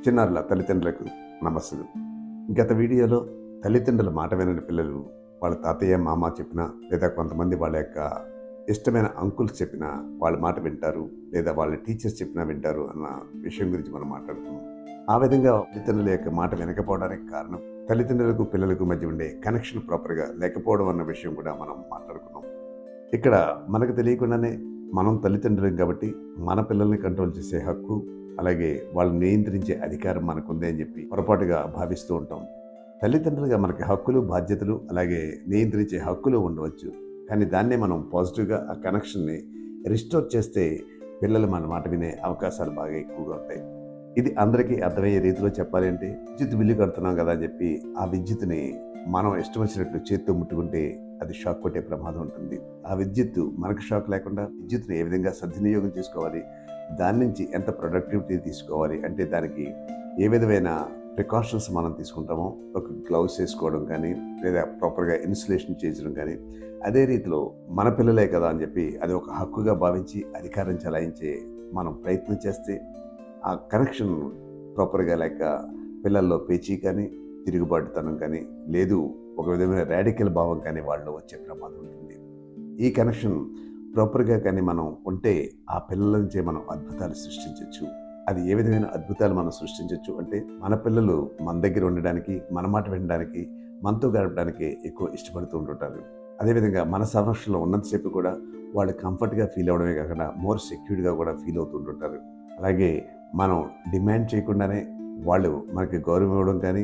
చిన్నారుల తల్లిదండ్రులకు నమస్సులు. గత వీడియోలో తల్లిదండ్రుల మాట వినని పిల్లలు వాళ్ళ తాతయ్య మామ చెప్పినా లేదా కొంతమంది వాళ్ళ యొక్క ఇష్టమైన అంకుల్స్ చెప్పినా వాళ్ళ మాట వింటారు, లేదా వాళ్ళ టీచర్స్ చెప్పినా వింటారు అన్న విషయం గురించి మనం మాట్లాడుతున్నాం. ఆ విధంగా తల్లిదండ్రుల యొక్క మాట వినకపోవడానికి కారణం తల్లిదండ్రులకు పిల్లలకు మధ్య ఉండే కనెక్షన్ ప్రాపర్గా లేకపోవడం అన్న విషయం కూడా మనం మాట్లాడుకున్నాం. ఇక్కడ మనకు తెలియకుండానే మనం తల్లిదండ్రులం కాబట్టి మన పిల్లల్ని కంట్రోల్ చేసే హక్కు, అలాగే వాళ్ళని నియంత్రించే అధికారం మనకుంది అని చెప్పి పొరపాటుగా భావిస్తూ ఉంటాం. తల్లిదండ్రులుగా మనకి హక్కులు, బాధ్యతలు, అలాగే నియంత్రించే హక్కులు ఉండవచ్చు. కానీ దాన్నే మనం పాజిటివ్గా ఆ కనెక్షన్ని రిస్టోర్ చేస్తే పిల్లలు మన మాట వినే అవకాశాలు బాగా ఎక్కువగా ఉంటాయి. ఇది అందరికీ అర్థమయ్యే రీతిలో చెప్పాలి అంటే, విద్యుత్ బిల్లు కడుతున్నాం కదా అని చెప్పి ఆ విద్యుత్ని మనం ఇష్టం వచ్చినట్లు చేత్తో ముట్టుకుంటే అది షాక్ కొట్టే ప్రమాదం ఉంటుంది. ఆ విద్యుత్తు మనకు షాక్ లేకుండా విద్యుత్ని ఏ విధంగా సద్వినియోగం చేసుకోవాలి, దాని నుంచి ఎంత ప్రొడక్టివిటీ తీసుకోవాలి అంటే దానికి ఏ విధమైన ప్రికాషన్స్ మనం తీసుకుంటామో, ఒక గ్లౌస్ వేసుకోవడం కానీ, లేదా ప్రాపర్గా ఇన్సులేషన్ చేయించడం కానీ, అదే రీతిలో మన పిల్లలే కదా అని చెప్పి అది ఒక హక్కుగా భావించి అధికారం చెలాయించే మనం ప్రయత్నం చేస్తే ఆ కనెక్షన్ ప్రాపర్గా లేక పిల్లల్లో పేచీ కానీ, తిరుగుబాటుతనం కానీ, లేదు ఒక విధమైన రాడికల్ భావం కానీ వాళ్ళలో వచ్చే ప్రమాదం ఉంటుంది. ఈ కనెక్షన్ ప్రాపర్గా కానీ మనం ఉంటే ఆ పిల్లల నుంచే మనం అద్భుతాలు సృష్టించవచ్చు. అది ఏ విధమైన అద్భుతాలు మనం సృష్టించవచ్చు అంటే, మన పిల్లలు మన దగ్గర ఉండడానికి, మన మాట వినడానికి, మనతో గడపడానికి ఎక్కువ ఇష్టపడుతూ ఉంటుంటారు. అదేవిధంగా మన సంరక్షణలో ఉన్నంతసేపు కూడా వాళ్ళు కంఫర్ట్గా ఫీల్ అవ్వడమే కాకుండా మోర్ సెక్యూర్డ్గా కూడా ఫీల్ అవుతుంటుంటారు. అలాగే మనం డిమాండ్ చేయకుండానే వాళ్ళు మనకి గౌరవం ఇవ్వడం కానీ,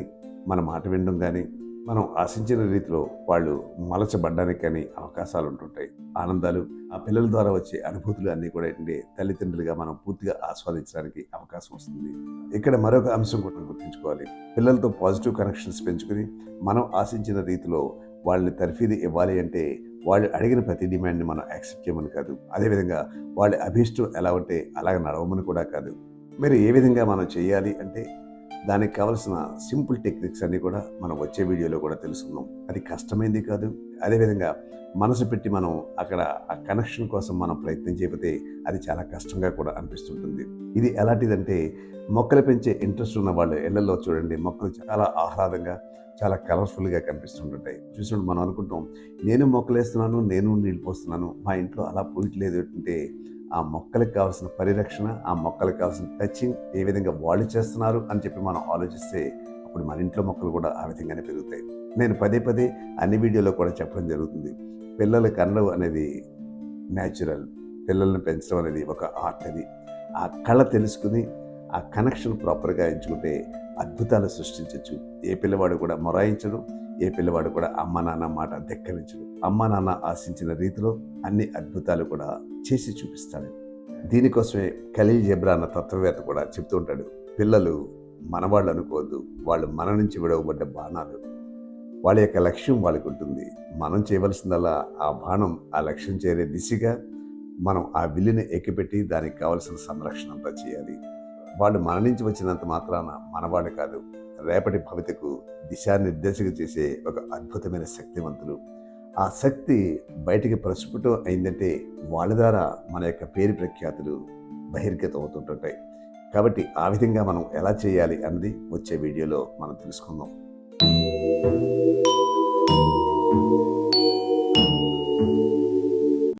మన మాట వినడం కానీ, మనం ఆశించిన రీతిలో వాళ్ళు మలచబడ్డానికి కానీ అవకాశాలు ఉంటుంటాయి. ఆనందాలు, ఆ పిల్లల ద్వారా వచ్చే అనుభూతులు అన్నీ కూడా ఏంటంటే తల్లిదండ్రులుగా మనం పూర్తిగా ఆస్వాదించడానికి అవకాశం వస్తుంది. ఇక్కడ మరొక అంశం కూడా గుర్తుంచుకోవాలి. పిల్లలతో పాజిటివ్ కనెక్షన్స్ పెంచుకుని మనం ఆశించిన రీతిలో వాళ్ళని తర్ఫీదు ఇవ్వాలి అంటే వాళ్ళు అడిగిన ప్రతి డిమాండ్ని మనం యాక్సెప్ట్ చేయమని కాదు. అదేవిధంగా వాళ్ళ అభీష్టం ఎలా ఉంటే అలాగ నడవమని కూడా కాదు. మరి ఏ విధంగా మనం చేయాలి అంటే దానికి కావాల్సిన సింపుల్ టెక్నిక్స్ అన్నీ కూడా మనం వచ్చే వీడియోలో కూడా తెలుసుకుందాం. అది కష్టమైంది కాదు. అదేవిధంగా మనసు పెట్టి మనం అక్కడ ఆ కనెక్షన్ కోసం మనం ప్రయత్నం చేయకపోతే అది చాలా కష్టంగా కూడా అనిపిస్తుంటుంది. ఇది ఎలాంటిదంటే, మొక్కలు పెంచే ఇంట్రెస్ట్ ఉన్న వాళ్ళు ఇళ్లలో చూడండి, మొక్కలు చాలా ఆహ్లాదంగా, చాలా కలర్ఫుల్గా కనిపిస్తుంటుంటాయి. చూసినప్పుడు మనం అనుకుంటాం, నేను మొక్కలు వేస్తున్నాను, నేను నీళ్ళు పోస్తున్నాను, మా ఇంట్లో అలా పోయట్లేదు అంటే ఆ మొక్కలకు కావాల్సిన పరిరక్షణ, ఆ మొక్కలకు కావాల్సిన టచింగ్ ఏ విధంగా వాళ్ళు చేస్తున్నారు అని చెప్పి మనం ఆలోచిస్తే అప్పుడు మన ఇంట్లో మొక్కలు కూడా ఆ విధంగానే పెరుగుతాయి. నేను పదే పదే అన్ని వీడియోలో కూడా చెప్పడం జరుగుతుంది. పిల్లల కనడం అనేది న్యాచురల్, పిల్లల్ని పెంచడం అనేది ఒక ఆర్ట్. అది ఆ కళ తెలుసుకుని ఆ కనెక్షన్ ప్రాపర్గా ఎంచుకుంటే అద్భుతాలు సృష్టించవచ్చు. ఏ పిల్లవాడు కూడా మొరాయించడు, ఏ పిల్లవాడు కూడా అమ్మ నాన్న మాట ధిక్కరించడు. అమ్మ నాన్న ఆశించిన రీతిలో అన్ని అద్భుతాలు కూడా చేసి చూపిస్తాడు. దీనికోసమే ఖలీల్ జిబ్రాన్ అన్న తత్వవేత్త కూడా చెప్తూ ఉంటాడు, పిల్లలు మనవాళ్ళు అనుకోవద్దు, వాళ్ళు మన నుంచి విడవబడ్డ బాణాలు. వాళ్ళ యొక్క లక్ష్యం వాళ్ళకు ఉంటుంది. మనం చేయవలసిందల్లా ఆ బాణం ఆ లక్ష్యం చేరే దిశగా మనం ఆ విల్లుని ఎక్కిపెట్టి దానికి కావలసిన సంరక్షణ అంతా చేయాలి. వాళ్ళు మన నుంచి వచ్చినంత మాత్రాన మనవాళ్ళు కాదు, రేపటి భవితకు దిశానిర్దేశక చేసే ఒక అద్భుతమైన శక్తివంతులు. ఆ శక్తి బయటికి ప్రస్ఫుటం అయిందంటే వాళ్ళ ద్వారా మన యొక్క పేరు ప్రఖ్యాతులు బహిర్గతం అవుతుంటుంటాయి. కాబట్టి ఆ విధంగా మనం ఎలా చేయాలి అన్నది వచ్చే వీడియోలో మనం తెలుసుకుందాం.